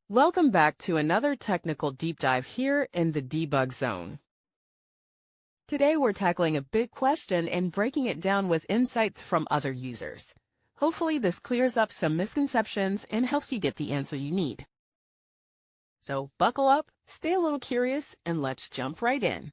Welcome back to another technical deep dive here in the debug zone. Today we're tackling a big question and breaking it down with insights from other users. Hopefully this clears up some misconceptions and helps you get the answer you need. So buckle up, stay a little curious, and let's jump right in.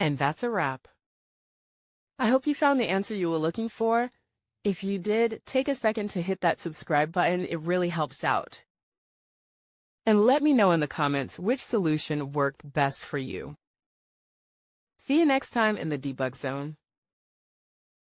And that's a wrap. I hope you found the answer you were looking for. If you did, take a second to hit that subscribe button. It really helps out. And let me know in the comments which solution worked best for you. See you next time in the debug zone.